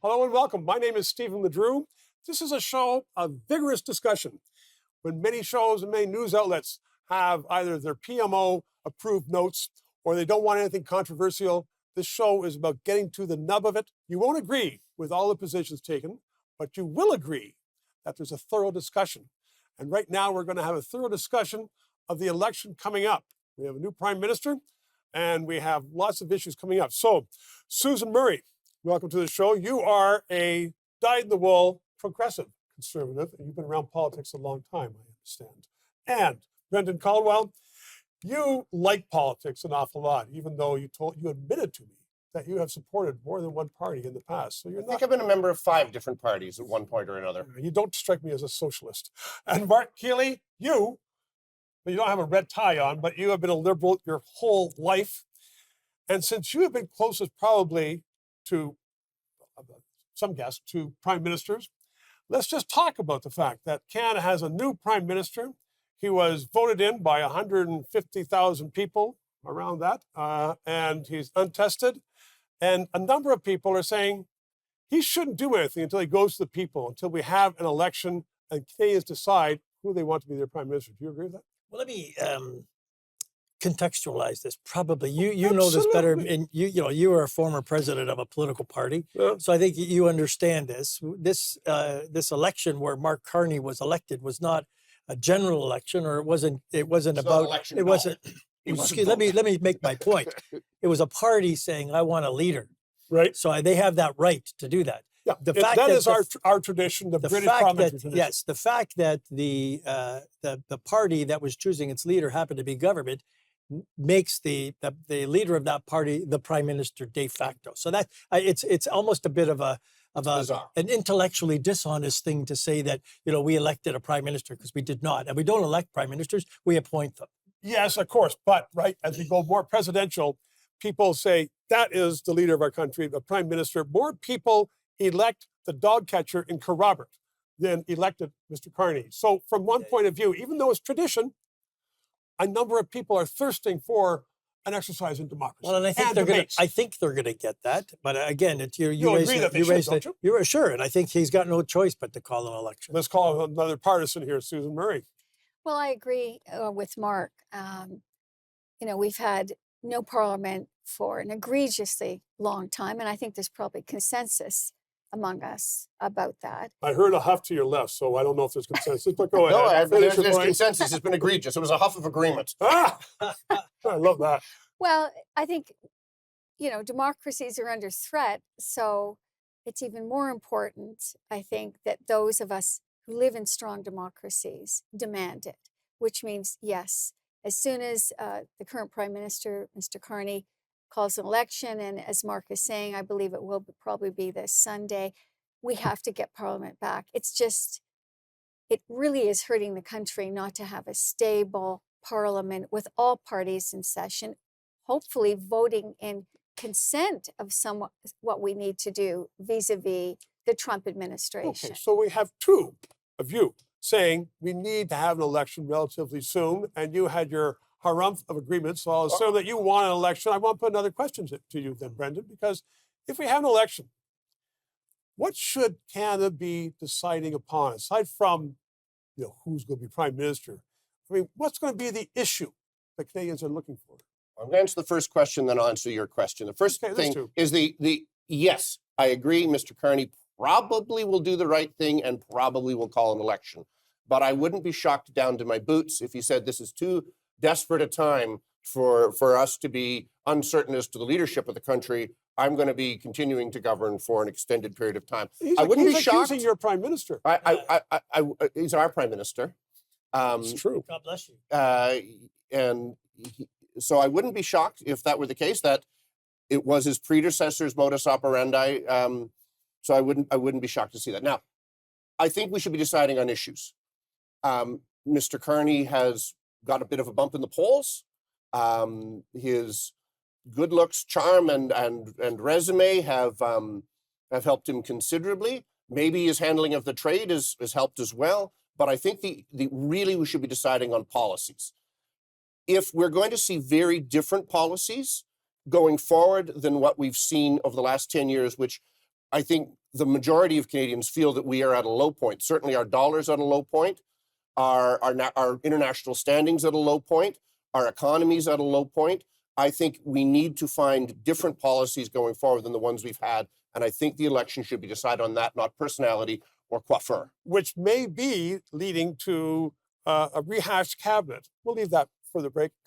Hello and welcome. My name is Stephen LeDrew. This is a show of vigorous discussion. When many shows and many news outlets have either their PMO approved notes or they don't want anything controversial, this show is about getting to the nub of it. You won't agree with all the positions taken, but you will agree that there's a thorough discussion. And right now we're going to have a thorough discussion of the election coming up. We have a new prime minister and we have lots of issues coming up. So, Susan Murray, welcome to the show. You are a dyed-in-the-wool progressive conservative, and you've been around politics a long time, I understand. And Brendan Caldwell, you like politics an awful lot, even though you admitted to me that you have supported more than one party in the past. So I think I've been a member of 5 different parties at one point or another. You don't strike me as a socialist. And Marc Kealey, you don't have a red tie on, but you have been a liberal your whole life. And since you have been closest probably to some guests, to prime ministers, let's just talk about the fact that Canada has a new prime minister. He was voted in by 150,000 people, around that, and he's untested. And a number of people are saying he shouldn't do anything until he goes to the people, until we have an election and Canadians decide who they want to be their prime minister. Do you agree with that? Well, let me contextualize this. Probably you know this better, and you were a former president of a political party, so I think you understand this. This election where Marc Kealey was elected was not a general election, or it wasn't about. It wasn't. Let me make my point. It was a party saying, "I want a leader." Right. So they have that right to do that. Yeah, that is our tradition, the British parliamentary tradition. Yes, the fact that the party that was choosing its leader happened to be government makes the leader of that party the prime minister de facto. So that it's almost a bit of an intellectually dishonest thing to say that we elected a prime minister, because we did not, and we don't elect prime ministers, we appoint them. Yes, of course, but right as we go more presidential, people say that is the leader of our country, the prime minister. More people elect the dog catcher in Kerrobert than elected Mr. Kearney. So from one point of view, even though it's tradition, a number of people are thirsting for an exercise in democracy. Well, and I think they're going to get that. But again, you raised it. You were sure, and I think he's got no choice but to call an election. Let's call another partisan here, Susan Murray. Well, I agree with Marc. We've had no parliament for an egregiously long time, and I think there's probably consensus among us about that. I heard a huff to your left, so I don't know if there's consensus, but go ahead. No, there's consensus. It's been egregious. It was a huff of agreement. I love that. Well, I think, democracies are under threat, so it's even more important, I think, that those of us who live in strong democracies demand it, which means, yes, as soon as the current Prime Minister, Mr. Kearney, calls an election, and as Marc is saying, I believe it will probably be this Sunday, we have to get Parliament back. It really is hurting the country not to have a stable Parliament with all parties in session, hopefully voting in consent of what we need to do vis-a-vis the Trump administration. Okay, so we have two of you saying we need to have an election relatively soon, and you had your harumph of agreements, so I'll assume that you want an election. I want to put another question to you then, Brendan, because if we have an election, what should Canada be deciding upon, aside from who's going to be prime minister? I mean, what's going to be the issue that Canadians are looking for? I'm going to answer the first question, then I'll answer your question. The first thing is yes, I agree, Mr. Kearney probably will do the right thing and probably will call an election. But I wouldn't be shocked down to my boots if he said this is too desperate a time for us to be uncertain as to the leadership of the country. I'm going to be continuing to govern for an extended period of time. I wouldn't be shocked. He's your prime minister. He's our prime minister. It's true. God bless you. So I wouldn't be shocked if that were the case, that it was his predecessor's modus operandi. So I wouldn't be shocked to see that. Now, I think we should be deciding on issues. Mr. Kearney has got a bit of a bump in the polls. His good looks, charm, and resume have helped him considerably. Maybe his handling of the trade has helped as well. But I think really we should be deciding on policies. If we're going to see very different policies going forward than what we've seen over the last 10 years, which I think the majority of Canadians feel that we are at a low point. Certainly our dollar's at a low point, our international standings at a low point, our economy's at a low point. I think we need to find different policies going forward than the ones we've had. And I think the election should be decided on that, not personality or coiffeur. Which may be leading to a rehashed cabinet. We'll leave that for the break.